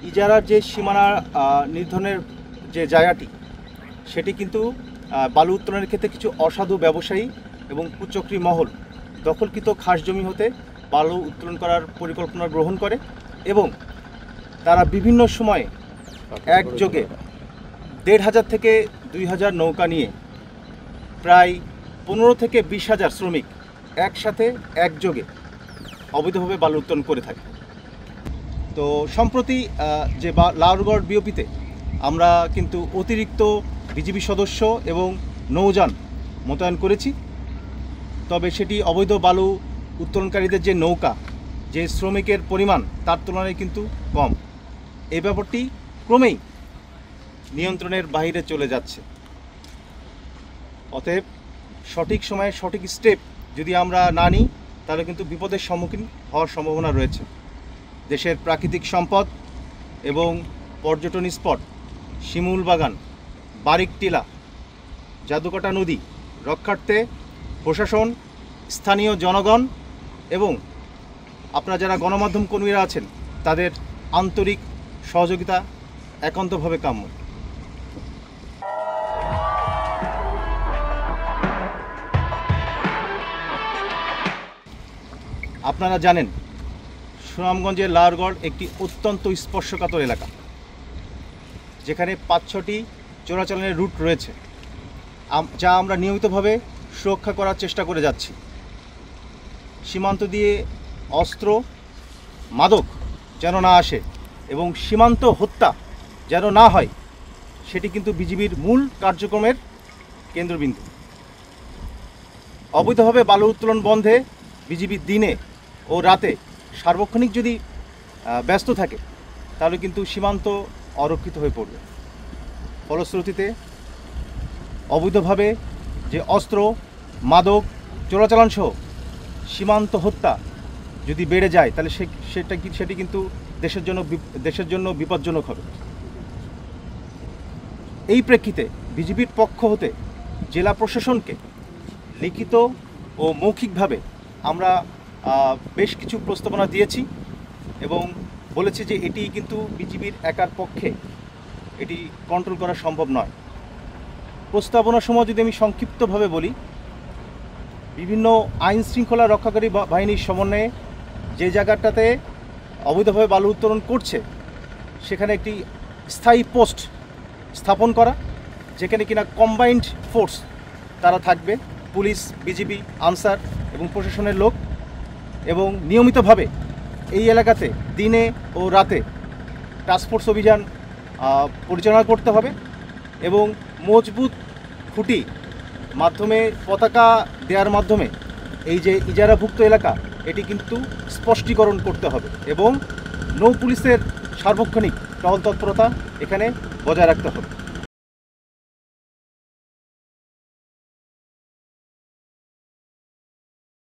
ইজারার যে সীমানা নির্ধারণের যে জায়গাটি, সেটি কিন্তু বালু উত্তোলনের ক্ষেত্রে কিছু অসাধু ব্যবসায়ী এবং কুচক্রী মহল দখলকৃত খাস জমি হতে বালু উত্তোলন করার পরিকল্পনা গ্রহণ করে এবং তারা বিভিন্ন সময়ে একযোগে ১৫০০ থেকে ২০০০ নৌকা নিয়ে প্রায় ১৫ থেকে ২০,০০০ শ্রমিক একসাথে একযোগে অবৈধভাবে বালু উত্তোলন করে থাকে। তো সম্প্রতি যে লাউরগড় বিওপিতে আমরা কিন্তু অতিরিক্ত বিজিবি সদস্য এবং নৌযান মোতায়েন করেছি। তবে সেটি অবৈধ বালু উত্তোলনকারীদের যে নৌকা, যে শ্রমিকের পরিমাণ তার তুলনায় কিন্তু কম। এই ব্যাপারটি ক্রমেই নিয়ন্ত্রণের বাইরে চলে যাচ্ছে। অতএব সঠিক সময়ে সঠিক স্টেপ যদি আমরা না নিই তাহলে কিন্তু বিপদের সম্মুখীন হওয়ার সম্ভাবনা রয়েছে। দেশের প্রাকৃতিক সম্পদ এবং পর্যটন স্পট শিমুল বাগান, বারিকটিলা, জাদুকাটা নদী রক্ষার্থে প্রশাসন, স্থানীয় জনগণ এবং আপনারা যারা গণমাধ্যম কর্মীরা আছেন তাদের আন্তরিক সহযোগিতা একান্তভাবে কাম্য। আপনারা জানেন সুনামগঞ্জের লাউরগড় একটি অত্যন্ত স্পর্শকাতর এলাকা, যেখানে ৫-৬টি চোরাচালানের রুট রয়েছে, যা আমরা নিয়মিতভাবে সুরক্ষা করার চেষ্টা করে যাচ্ছি। সীমান্ত দিয়ে অস্ত্র, মাদক যেন না আসে এবং সীমান্ত হত্যা যেন না হয়, সেটি কিন্তু বিজিবির মূল কার্যক্রমের কেন্দ্রবিন্দু। অবৈধভাবে বালু উত্তোলন বন্ধে বিজিবি দিনে ও রাতে সার্বক্ষণিক যদি ব্যস্ত থাকে তাহলে কিন্তু সীমান্ত অরক্ষিত হয়ে পড়বে। ফলশ্রুতিতে অবৈধভাবে যে অস্ত্র, মাদক, চোরাচালান সহ সীমান্ত হত্যা যদি বেড়ে যায় তাহলে সেটি কিন্তু দেশের জন্য বিপজ্জনক হবে। এই প্রেক্ষিতে বিজিবির পক্ষ হতে জেলা প্রশাসনকে লিখিত ও মৌখিকভাবে আমরা বেশ কিছু প্রস্তাবনা দিয়েছি এবং বলেছি যে এটি কিন্তু বিজিবির একার পক্ষে এটি কন্ট্রোল করা সম্ভব নয়। প্রস্তাবনার সময় যদি আমি সংক্ষিপ্তভাবে বলি, বিভিন্ন আইন শৃঙ্খলা রক্ষাকারী বাহিনীর সমন্বয়ে যে জায়গাটাতে অবৈধভাবে বালু উত্তোলন করছে সেখানে একটি স্থায়ী পোস্ট স্থাপন করা, যেখানে কিনা কম্বাইন্ড ফোর্স তারা থাকবে, পুলিশ, বিজিবি, আনসার এবং প্রশাসনের লোক, এবং নিয়মিতভাবে এই এলাকাতে দিনে ও রাতে টাস্কফোর্স অভিযান পরিচালনা করতে হবে এবং মজবুত খুঁটি মাধ্যমে পতাকা দেওয়ার মাধ্যমে এই যে ইজারাভুক্ত এলাকা এটি কিন্তু স্পষ্টীকরণ করতে হবে এবং নৌ পুলিশের সার্বক্ষণিক টহল তৎপরতা এখানে বজায় রাখতে হবে।